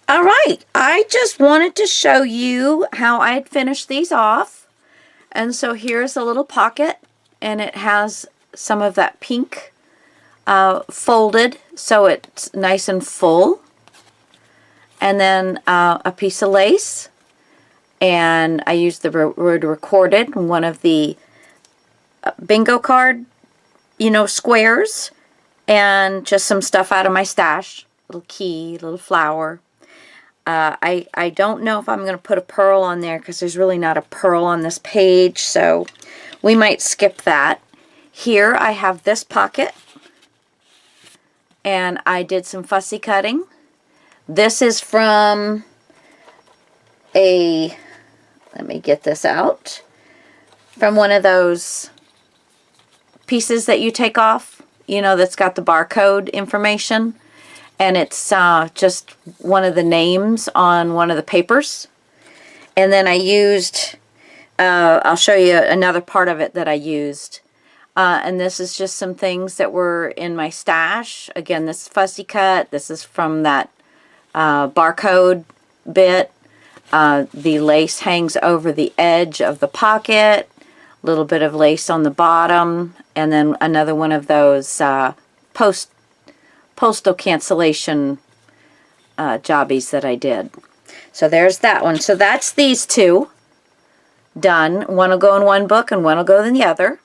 All right, I just wanted to show you how I'd finished these off. And so here's a little pocket, and it has some of that pink folded, so it's nice and full. And then a piece of lace, and I used the word recorded, one of the bingo card, squares, and just some stuff out of my stash. Little key, little flower. I don't know if I'm going to put a pearl on there because there's really not a pearl on this page, so we might skip that. Here I have this pocket, and I did some fussy cutting. This is from let me get this out, from one of those pieces that you take off, that's got the barcode information. And it's just one of the names on one of the papers. And then I used, I'll show you another part of it that I used. And this is just some things that were in my stash. Again, this fussy cut. This is from that barcode bit. The lace hangs over the edge of the pocket. A little bit of lace on the bottom. And then another one of those postal cancellation jobbies that I did. So there's that one. So that's these two done. One will go in one book and one will go in the other.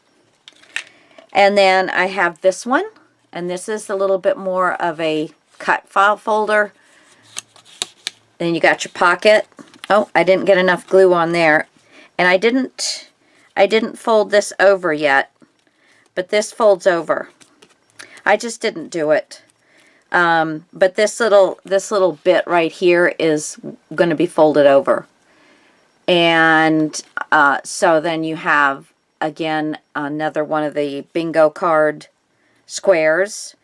And then I have this one, and this is a little bit more of a cut file folder. Then you got your pocket. Oh, I didn't get enough glue on there. And I didn't fold this over yet, but this folds over. I just didn't do it. But this little bit right here is going to be folded over. And so then you have, again, another one of the bingo card squares.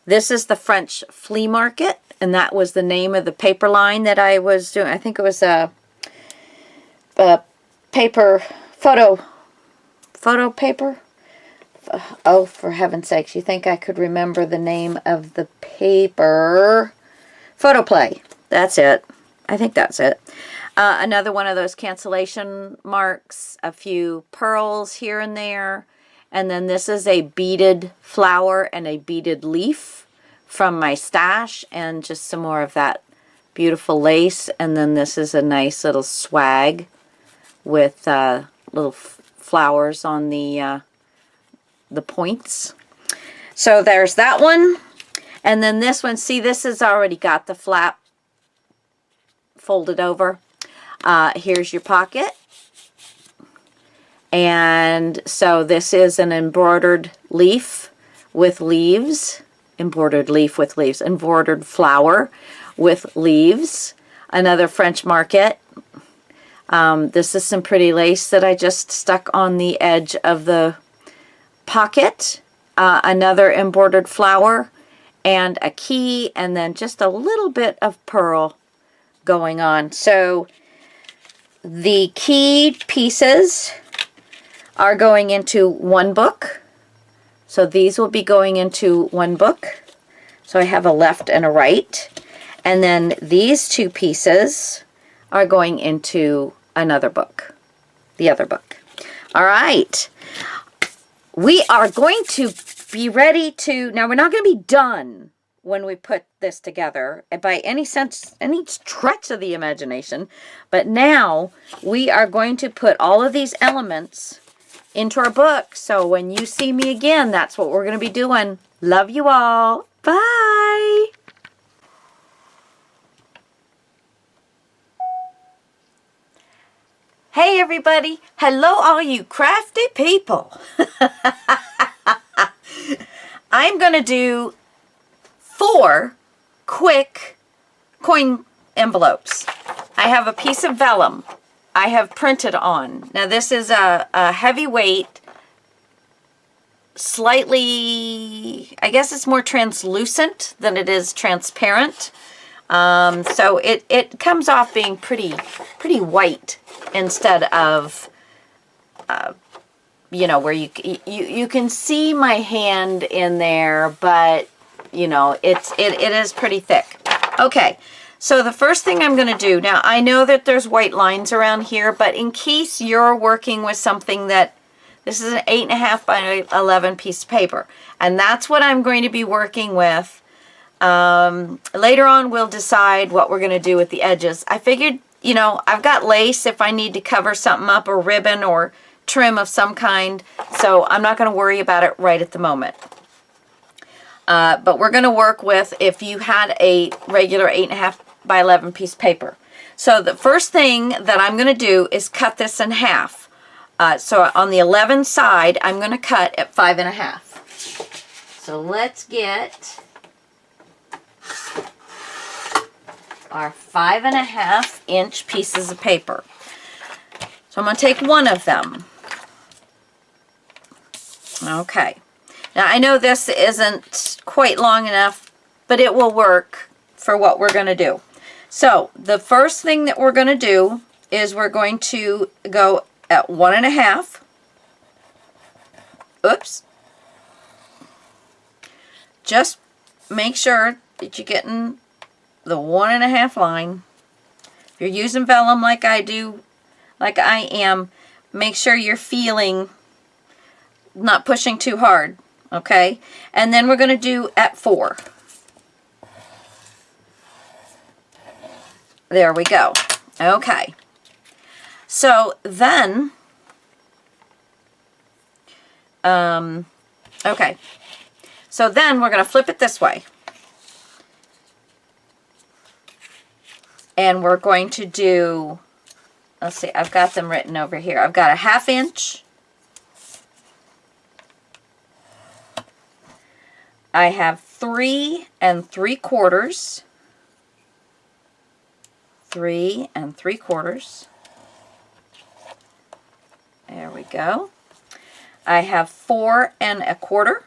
This is the French flea market, and that was the name of the paper line that I was doing. I think it was a paper, photo paper. Oh, for heaven's sakes, you think I could remember the name of the paper? Photoplay. That's it. I think that's it. Another one of those cancellation marks, a few pearls here and there. And then this is a beaded flower and a beaded leaf from my stash, and just some more of that beautiful lace. And then this is a nice little swag with little flowers on the points. So there's that one. And then this one, see, this has already got the flap folded over. Here's your pocket. And so this is an embroidered leaf with leaves. Embroidered leaf with leaves. Embroidered flower with leaves. Another French market. This is some pretty lace that I just stuck on the edge of the pocket. Another embroidered flower and a key, and then just a little bit of pearl going on. So the key pieces are going into one book. So these will be going into one book. So I have a left and a right. And then these two pieces are going into another book, the other book. All right. We are going to be ready to, now we're not going to be done when we put this together by any stretch of the imagination, but now we are going to put all of these elements into our book. So when you see me again, that's what we're going to be doing. Love you all. Bye. Hey everybody. Hello all you crafty people. I'm going to do 4 quick coin envelopes. I have a piece of vellum I have printed on. Now this is a heavyweight, slightly, I guess it's more translucent than it is transparent. So it comes off being pretty white instead of, you know, where you can see my hand in there, but you know, it is pretty thick. Okay, So the first thing I'm going to do, now I know that there's white lines around here, but in case you're working with something that, this is an 8.5 by 11 piece of paper, and that's what I'm going to be working with. Later on we'll decide what we're going to do with the edges. I figured, you know, I've got lace if I need to cover something up, or ribbon or trim of some kind, so I'm not going to worry about it right at the moment. But we're going to work with, if you had a regular 8.5 by 11 piece of paper. So the first thing that I'm going to do is cut this in half. So on the 11 side, I'm going to cut at 5.5. So let's get our 5.5 inch pieces of paper. So I'm going to take one of them. Okay. Now I know this isn't quite long enough, but it will work for what we're going to do. So the first thing that we're going to do is we're going to go at 1.5. Oops. Just make sure that you're getting the 1.5 line. If you're using vellum like I do, like I am, make sure you're feeling, not pushing too hard, okay? And then we're going to do at 4. There we go. Okay. So then, okay. So then we're going to flip it this way. And we're going to do, let's see, I've got them written over here. I've got a 1/2 inch. I have 3 3/4. 3 3/4. There we go. I have 4 1/4.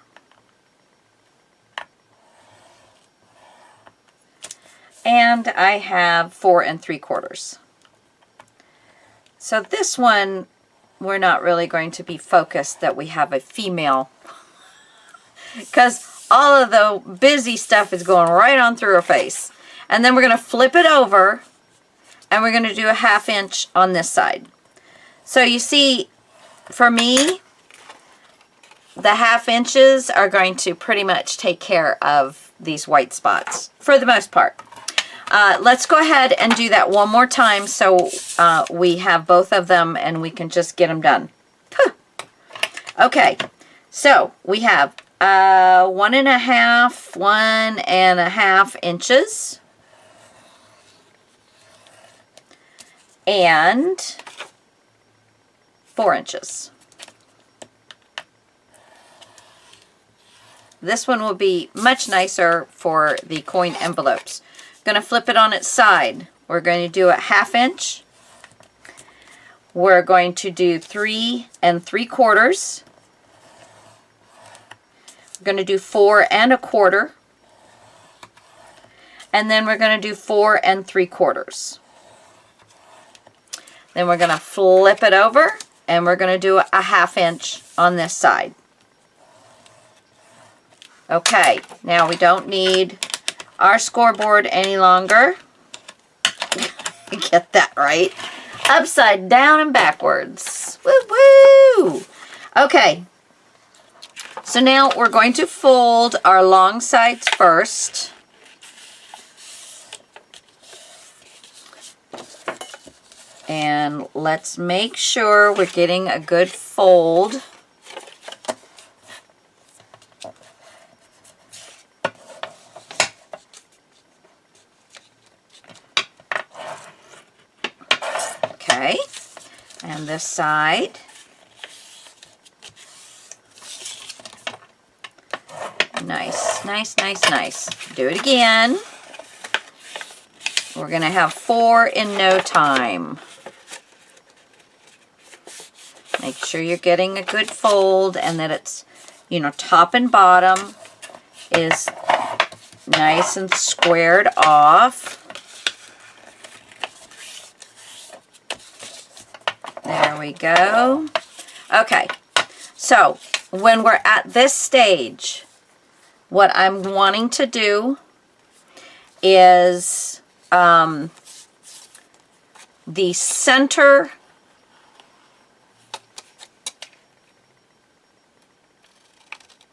And I have 4 3/4. So this one, we're not really going to be focused that we have a female, because all of the busy stuff is going right on through her face. And then we're going to flip it over, and we're going to do a 1/2 inch on this side. So you see, for me, the 1/2 inches are going to pretty much take care of these white spots, for the most part. Let's go ahead and do that one more time, so we have both of them and we can just get them done. Okay, so we have 1.5 inches. And 4 inches. This one will be much nicer for the coin envelopes. Going to flip it on its side. We're going to do a 1/2 inch. We're going to do 3 3/4. We're going to do 4 1/4. And then we're going to do 4 3/4. Then we're going to flip it over, and we're going to do a 1/2 inch on this side. Okay, now we don't need our scoreboard any longer. Get that right. Upside down and backwards. Woo-woo! Okay, so now we're going to fold our long sides first. And let's make sure we're getting a good fold. Okay, and this side. Nice, nice, nice, nice. Do it again. We're going to have 4 in no time. Make sure you're getting a good fold and that it's, you know, top and bottom is nice and squared off. There we go. Okay, so when we're at this stage, what I'm wanting to do is the center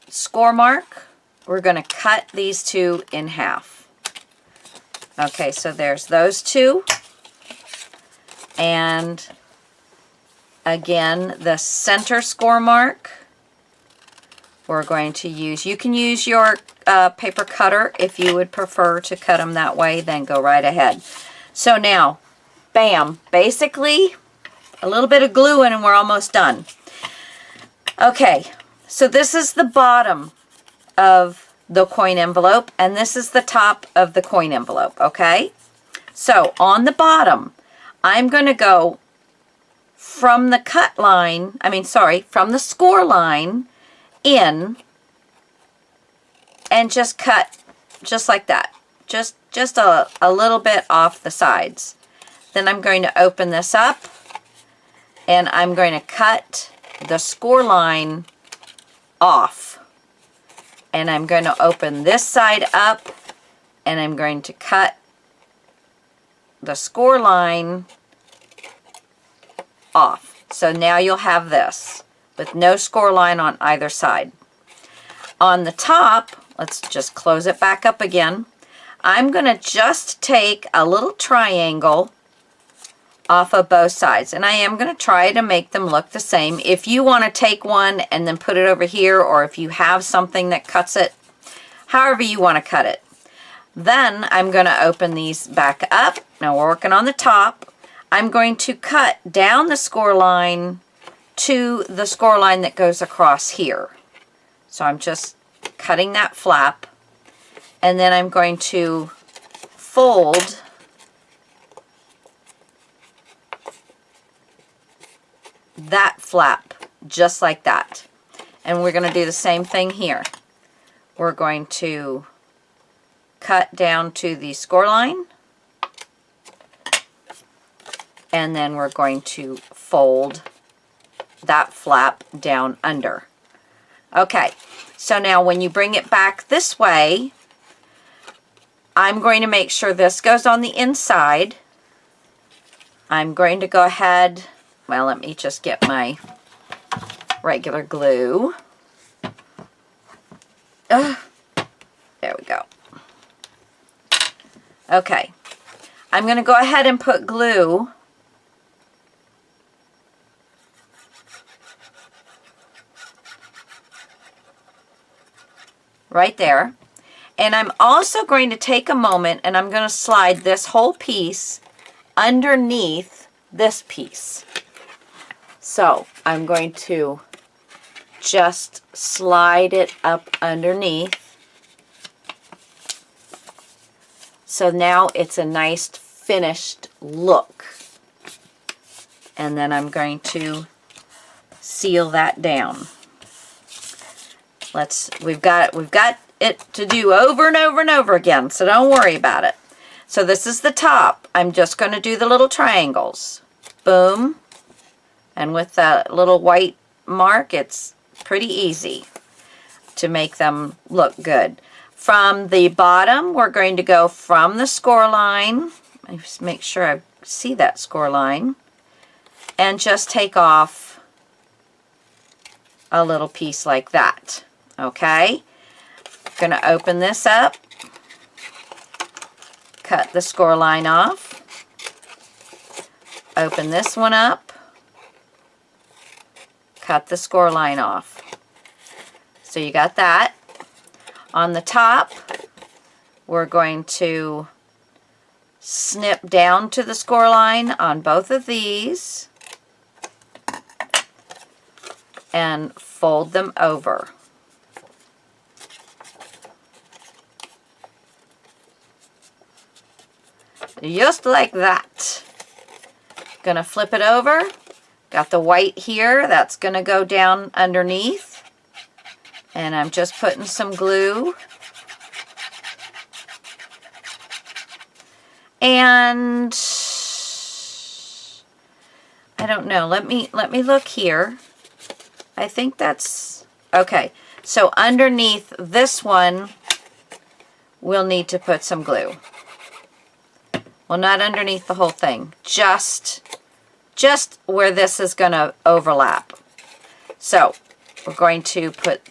score mark, we're going to cut these two in half. Okay, so there's those two. And again, the center score mark, we're going to use, you can use your paper cutter if you would prefer to cut them that way, then go right ahead. So now, bam, basically a little bit of glue in and we're almost done. Okay, so this is the bottom of the coin envelope and this is the top of the coin envelope, okay? So on the bottom, I'm going to go from the cut line, from the score line in and just cut just like that. Just a little bit off the sides. Then I'm going to open this up and I'm going to cut the score line off. And I'm going to open this side up and I'm going to cut the score line off. So now you'll have this with no score line on either side. On the top, let's just close it back up again. I'm going to just take a little triangle off of both sides, and I am going to try to make them look the same. If you want to take one and then put it over here, or if you have something that cuts it, however you want to cut it. Then I'm going to open these back up. Now we're working on the top. I'm going to cut down the score line to the score line that goes across here. So I'm just cutting that flap, and then I'm going to fold that flap just like that. And we're going to do the same thing here. We're going to cut down to the score line, and then we're going to fold that flap down under. Okay, so now when you bring it back this way, I'm going to make sure this goes on the inside. I'm going to go ahead, well, let me just get my regular glue. There we go. Okay, I'm going to go ahead and put glue right there. And I'm also going to take a moment and I'm going to slide this whole piece underneath this piece. So I'm going to just slide it up underneath. So now it's a nice finished look. And then I'm going to seal that down. We've got it to do over and over and over again, so don't worry about it. So this is the top. I'm just going to do the little triangles. Boom. And with that little white mark, it's pretty easy to make them look good. From the bottom, we're going to go from the score line. Just make sure I see that score line. And just take off a little piece like that. Okay? Going to open this up. Cut the score line off. Open this one up. Cut the score line off. So you got that. On the top, we're going to snip down to the score line on both of these and fold them over. Just like that. Gonna flip it over. Got the white here. That's gonna go down underneath. And I'm just putting some glue. And I don't know. Let me look here. I think that's okay. So underneath this one, we'll need to put some glue. Well, not underneath the whole thing, just where this is going to overlap. So we're going to put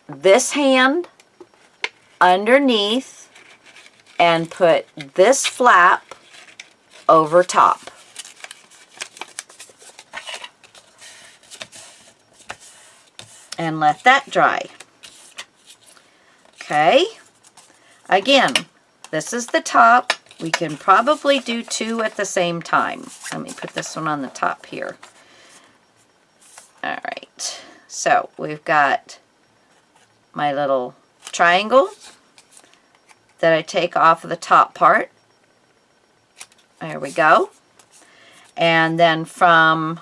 this hand underneath and put this flap over top. And let that dry. Okay. Again, this is the top. We can probably do two at the same time. Let me put this one on the top here. All right. So we've got my little triangle that I take off of the top part. There we go. And then from,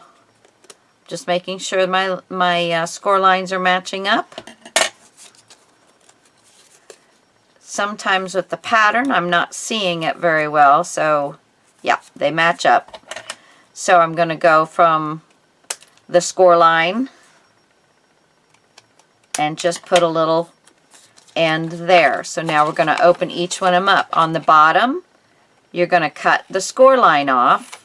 just making sure my score lines are matching up. Sometimes with the pattern, I'm not seeing it very well, so yeah, they match up. So I'm going to go from the score line and just put a little end there. So now we're going to open each one of them up. On the bottom, you're going to cut the score line off.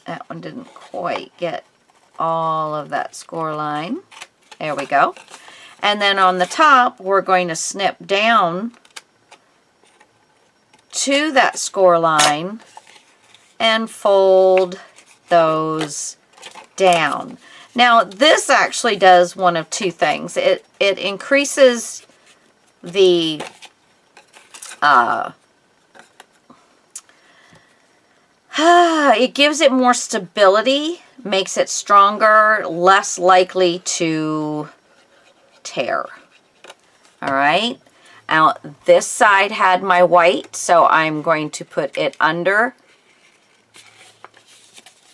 That one didn't quite get all of that score line. There we go. And then on the top, we're going to snip down to that score line and fold those down. Now, this actually does one of two things. It increases the it gives it more stability, makes it stronger, less likely to tear. All right. Now, this side had my white, so I'm going to put it under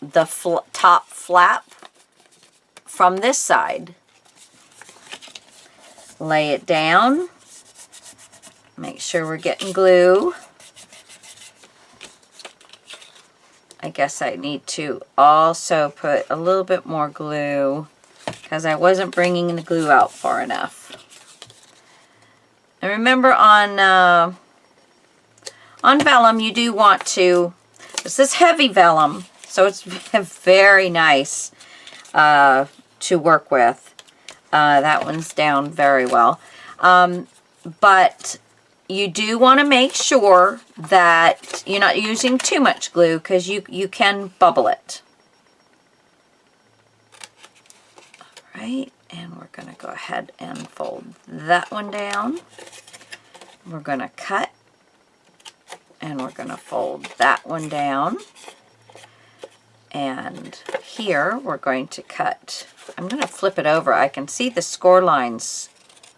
the top flap from this side. Lay it down. Make sure we're getting glue. I guess I need to also put a little bit more glue because I wasn't bringing the glue out far enough. And remember on vellum, you do want to, this is heavy vellum, so it's very nice to work with. That one's down very well. But you do want to make sure that you're not using too much glue because you can bubble it. All right, and we're going to go ahead and fold that one down. We're going to cut, and we're going to fold that one down. And here we're going to cut. I'm going to flip it over. I can see the score lines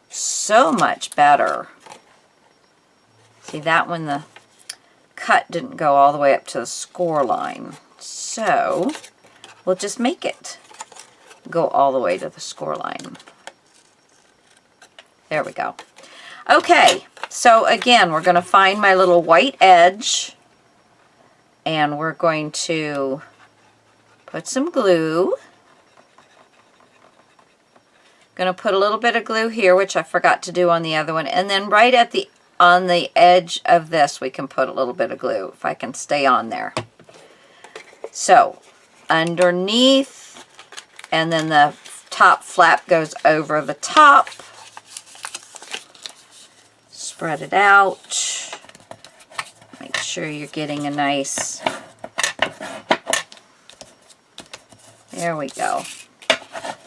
so much better. See, that one, the cut didn't go all the way up to the score line. So we'll just make it go all the way to the score line. There we go. Okay, so again, we're going to find my little white edge, and we're going to put some glue. Going to put a little bit of glue here, which I forgot to do on the other one, and then right at on the edge of this, we can put a little bit of glue, if I can stay on there. So, underneath, and then the top flap goes over the top. Spread it out. Make sure you're getting a nice, there we go.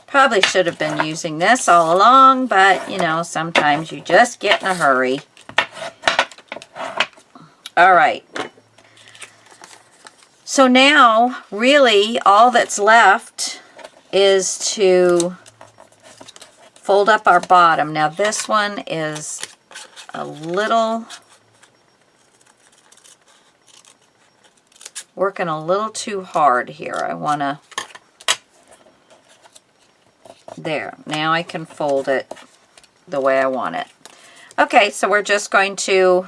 Probably should have been using this all along, but you know, sometimes you just get in a hurry. All right. So now, really, all that's left is to fold up our bottom. Now, this one is a little, working a little too hard here. I want to, there. Now I can fold it the way I want it. Okay, so we're just going to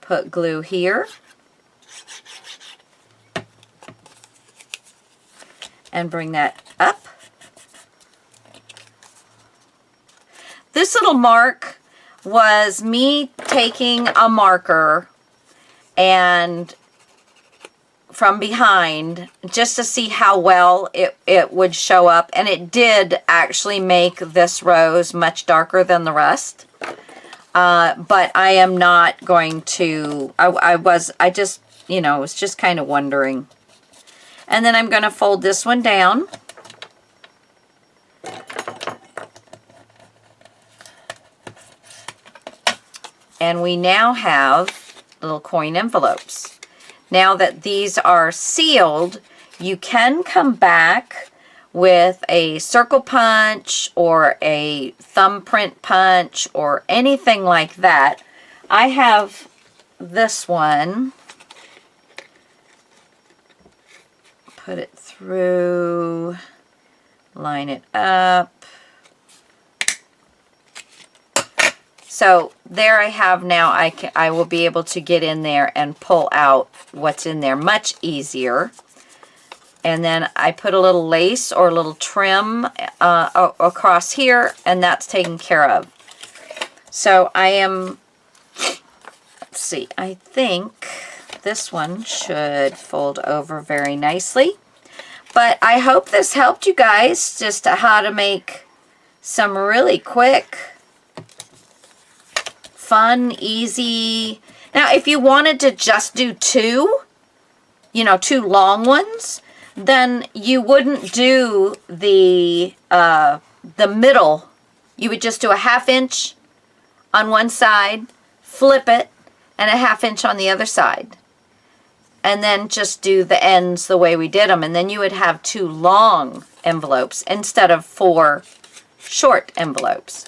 put glue here. and bring that up. This little mark was me taking a marker and from behind just to see how well it would show up, and it did actually make this rose much darker than the rest. But I am not going to, I just, you know, was just kind of wondering. And then I'm going to fold this one down. And we now have little coin envelopes. Now that these are sealed, you can come back with a circle punch or a thumbprint punch or anything like that. I have this one. Put it through, line it up. So there I have now, I will be able to get in there and pull out what's in there much easier. And then I put a little lace or a little trim across here, and that's taken care of. So I am, let's see, I think this one should fold over very nicely. But I hope this helped you guys just how to make some really quick, fun, easy. Now, if you wanted to just do two, you know, two long ones, then you wouldn't do the middle. You would just do a 1/2 inch on one side, flip it, and a 1/2 inch on the other side. And then just do the ends the way we did them. And then you would have 2 long envelopes instead of 4 short envelopes.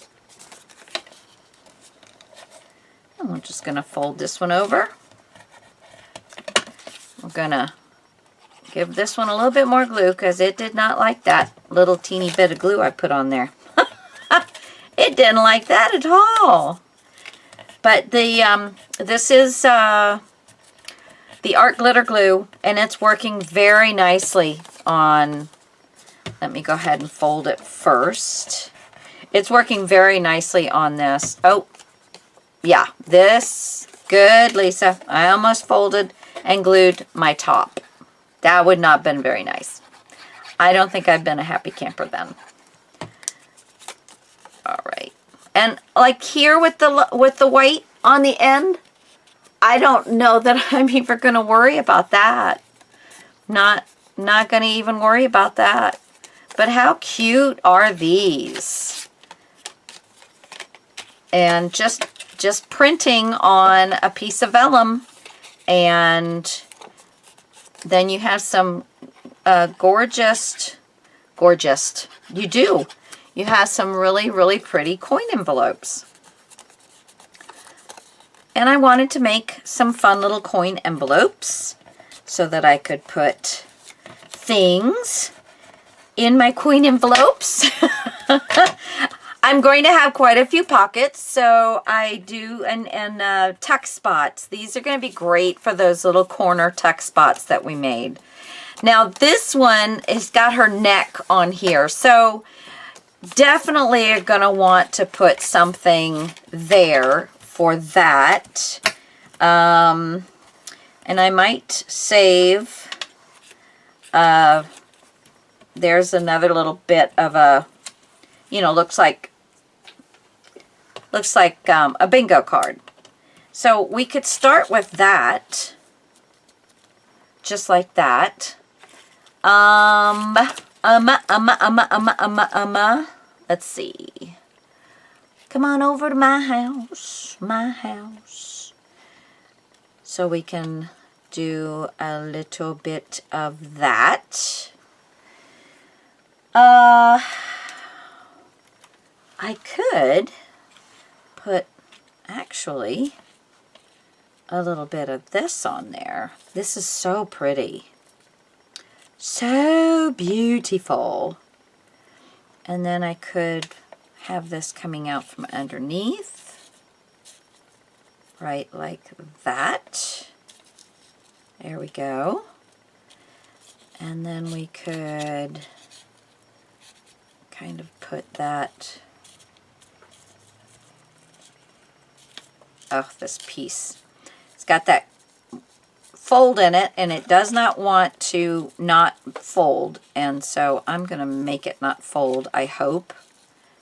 And we're just going to fold this one over. We're going to give this one a little bit more glue because it did not like that little teeny bit of glue I put on there. It didn't like that at all. But the this is the art glitter glue, and it's working very nicely on, let me go ahead and fold it first. It's working very nicely on this. Oh, yeah, this, good, Lisa. I almost folded and glued my top. That would not have been very nice. I don't think I've been a happy camper then. All right. And like here with the white on the end, I don't know that I'm even going to worry about that. Not going to even worry about that. But how cute are these? And just printing on a piece of vellum, and then you have some gorgeous, you do. You have some really, really pretty coin envelopes. And I wanted to make some fun little coin envelopes so that I could put things in my coin envelopes. I'm going to have quite a few pockets, so I do, and tuck spots. These are going to be great for those little corner tuck spots that we made. Now this one has got her neck on here, so definitely you're going to want to put something there for that. And I might save, there's another little bit of a, you know, looks like a bingo card. So we could start with that, just like that. Let's see. Come on over to my house, so we can do a little bit of that. I could put actually a little bit of this on there. This is so pretty. So beautiful. And then I could have this coming out from underneath. Right like that. There we go. And then we could kind of put that, oh, this piece. It's got that fold in it, and it does not want to not fold. And so I'm going to make it not fold, I hope,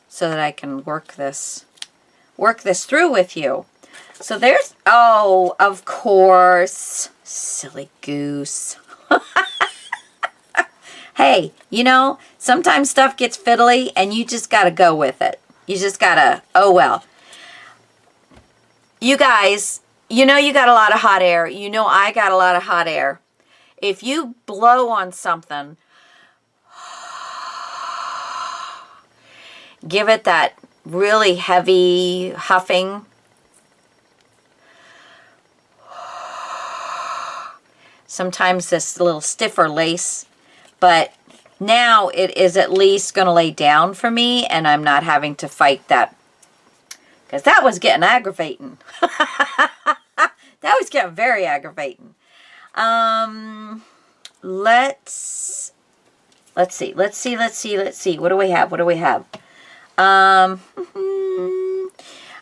so that I can work this through with you. So there's, oh, of course, silly goose. Hey, you know, sometimes stuff gets fiddly and you just got to go with it. You just got to, oh well. You guys, you know you got a lot of hot air. You know I got a lot of hot air. If you blow on something, give it that really heavy huffing. Sometimes this little stiffer lace, but now it is at least going to lay down for me, and I'm not having to fight that, because that was getting aggravating. That was getting very aggravating. Let's see. What do we have?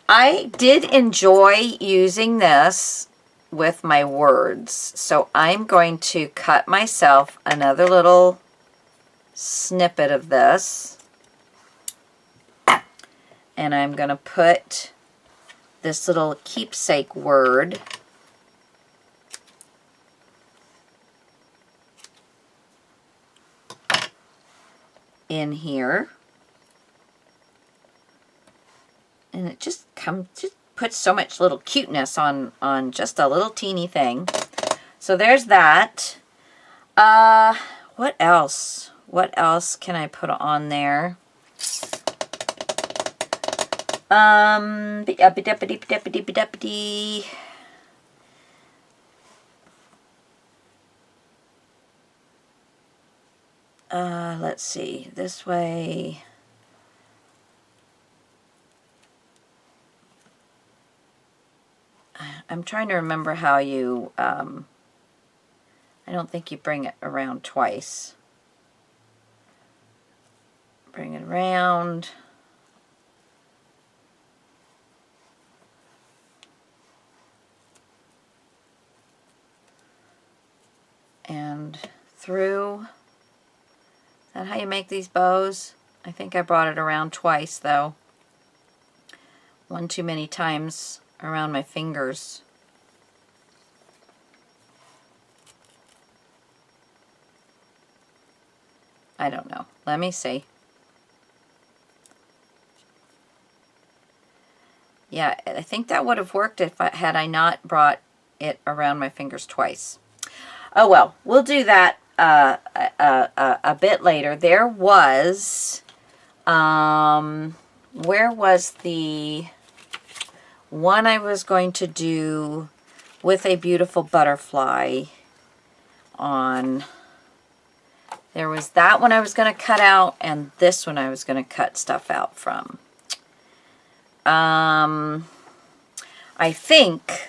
I did enjoy using this with my words, so I'm going to cut myself another little snippet of this, and I'm going to put this little keepsake word in here, and it just puts so much little cuteness on just a little teeny thing. So there's that. What else? What else can I put on there? Let's see. This way. I'm trying to remember how you, I don't think you bring it around twice. Bring it around. And through. Is that how you make these bows? I think I brought it around twice, though. One too many times around my fingers. I don't know. Let me see. Yeah, I think that would have worked if had I not brought it around my fingers twice. Oh well, we'll do that a bit later. There was, where was the one I was going to do with a beautiful butterfly on? There was that one I was going to cut out, and this one I was going to cut stuff out from. I think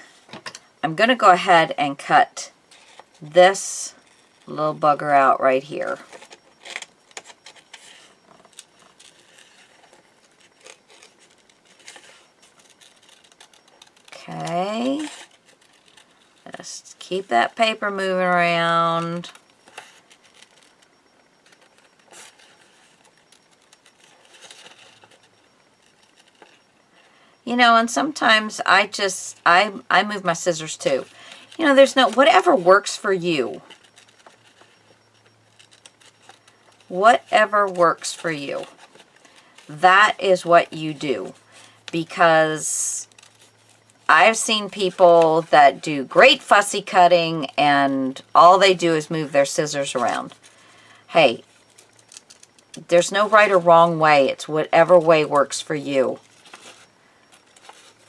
I'm going to go ahead and cut this little bugger out right here. Okay. Just keep that paper moving around. You know, and sometimes I move my scissors too. You know, there's no, whatever works for you. Whatever works for you. That is what you do. Because I've seen people that do great fussy cutting and all they do is move their scissors around. Hey, there's no right or wrong way. It's whatever way works for you.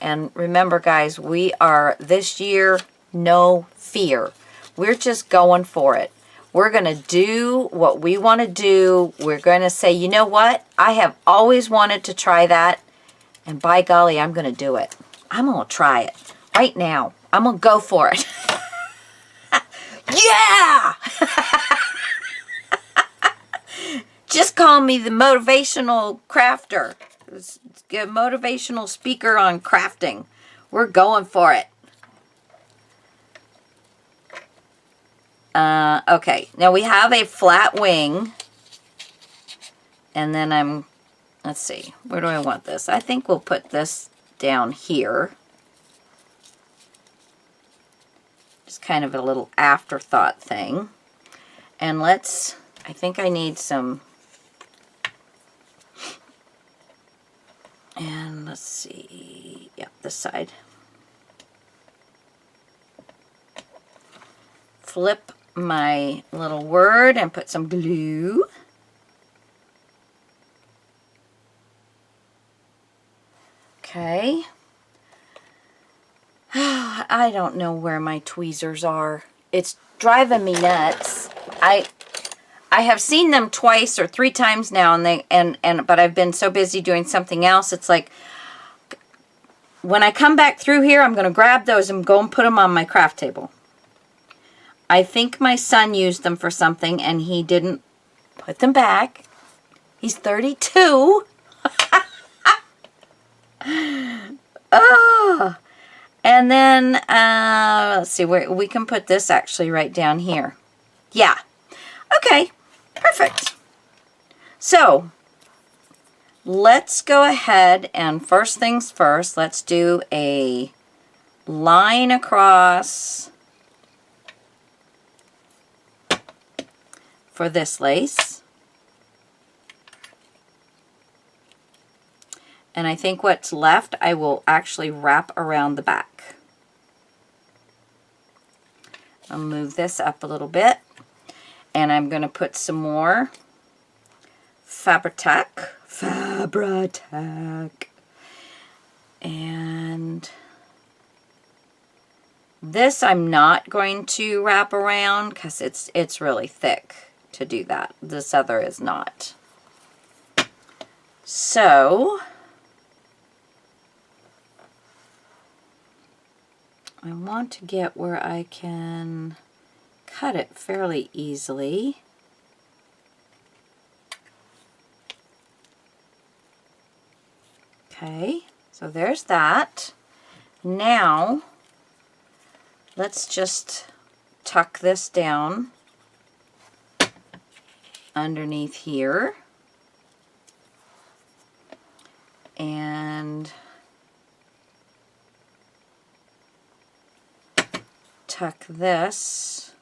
And remember, guys, we are, this year, no fear. We're just going for it. We're going to do what we want to do. We're going to say, you know what? I have always wanted to try that. And by golly, I'm going to do it. I'm going to try it right now. I'm going to go for it. Yeah! just call me the motivational crafter. It's a motivational speaker on crafting. We're going for it. Okay, now we have a flat wing. And then let's see, where do I want this? I think we'll put this down here. Just kind of a little afterthought thing. And I think I need some, and let's see, yep, this side. Flip my little word and put some glue. Okay. I don't know where my tweezers are. It's driving me nuts. I have seen them twice or 3 times now, but I've been so busy doing something else. It's like when I come back through here, I'm going to grab those and go and put them on my craft table. I think my son used them for something and he didn't put them back. He's 32. Oh. And then, let's see, we can put this actually right down here. Yeah. Okay. Perfect. So, let's go ahead and first things first, let's do a line across for this lace. And I think what's left, I will actually wrap around the back. I'll move this up a little bit. And I'm going to put some more Fabri-Tac. And this I'm not going to wrap around because it's really thick to do that. This other is not. So I want to get where I can cut it fairly easily. Okay, so there's that. Now, let's just tuck this down underneath here. And tuck this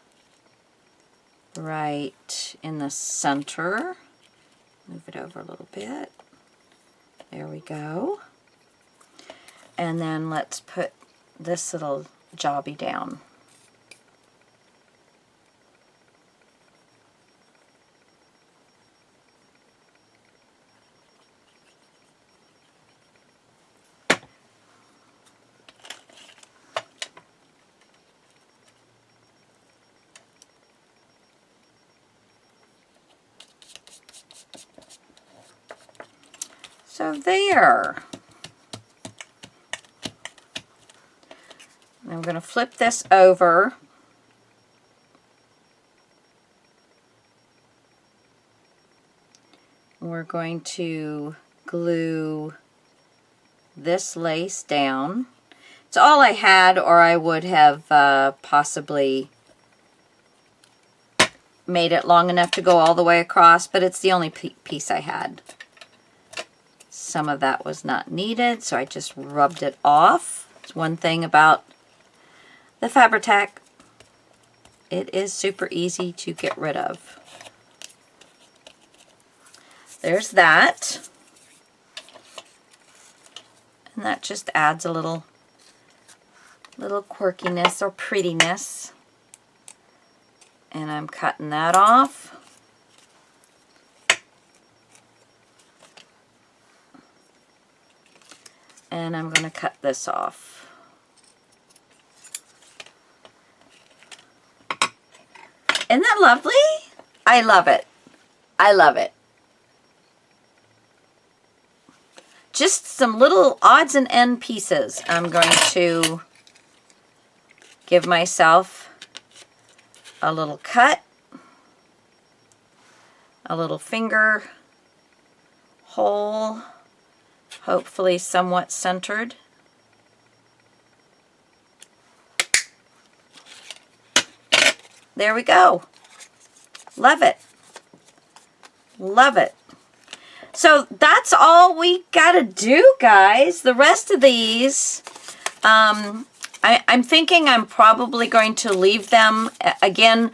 right in the center. Move it over a little bit. There we go. And then let's put this little jobby down. So there. I'm going to flip this over. We're going to glue this lace down. It's all I had, or I would have possibly made it long enough to go all the way across, but it's the only piece I had. Some of that was not needed, so I just rubbed it off. It's one thing about the Fabri-Tac. It is super easy to get rid of. There's that. And that just adds a little quirkiness or prettiness. And I'm cutting that off. And I'm going to cut this off. Isn't that lovely? I love it. I love it. Just some little odds and end pieces. I'm going to give myself a little cut. a little finger hole, hopefully somewhat centered. There we go. Love it. Love it. So that's all we gotta do, guys. The rest of these, I'm thinking I'm probably going to leave them. Again,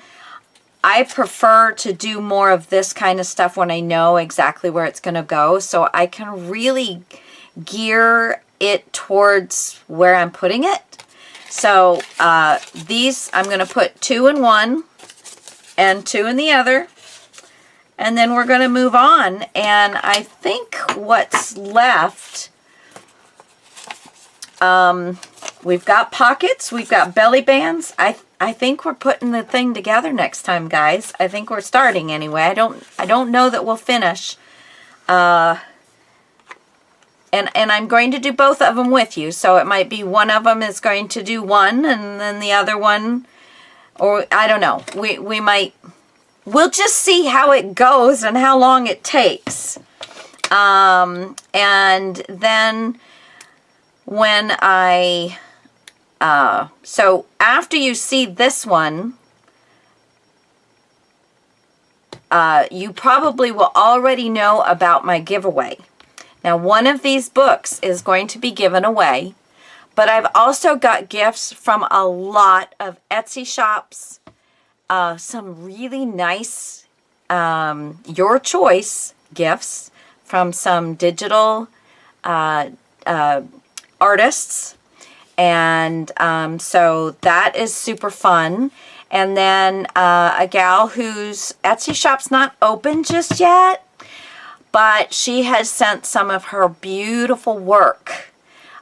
I prefer to do more of this kind of stuff when I know exactly where it's going to go, so I can really gear it towards where I'm putting it. So these, I'm going to put 2 in one and 2 in the other, and then we're going to move on. And I think what's left, we've got pockets, we've got belly bands. I think we're putting the thing together next time, guys. I think we're starting anyway. I don't know that we'll finish. And I'm going to do both of them with you. So it might be one of them is going to do one and then the other one, or I don't know. We'll just see how it goes and how long it takes. And then when so after you see this one, you probably will already know about my giveaway. Now, one of these books is going to be given away, but I've also got gifts from a lot of Etsy shops, some really nice, your choice gifts from some digital artists. And so that is super fun. And then a gal whose Etsy shop's not open just yet, but she has sent some of her beautiful work.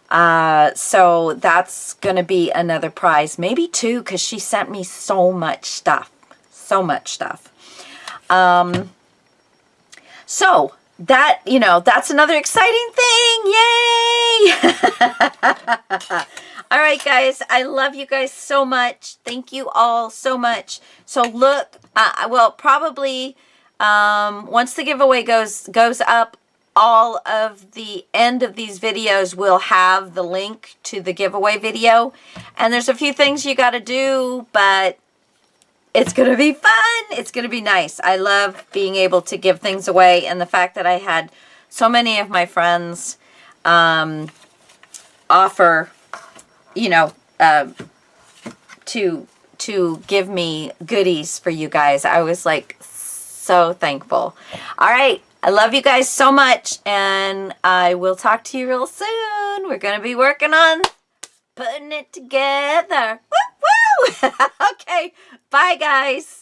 So that's going to be another prize, maybe 2, because she sent me so much stuff. So much stuff. So that, that's another exciting thing. Yay! All right, guys, I love you guys so much. Thank you all so much. So look, well, probably once the giveaway goes up, all of the end of these videos will have the link to the giveaway video. And there's a few things you got to do, but it's going to be fun. It's going to be nice. I love being able to give things away, and the fact that I had so many of my friends offer, to give me goodies for you guys. I was like so thankful. All right. I love you guys so much, and I will talk to you real soon. We're going to be working on putting it together. Woo, woo! Okay. Bye, guys.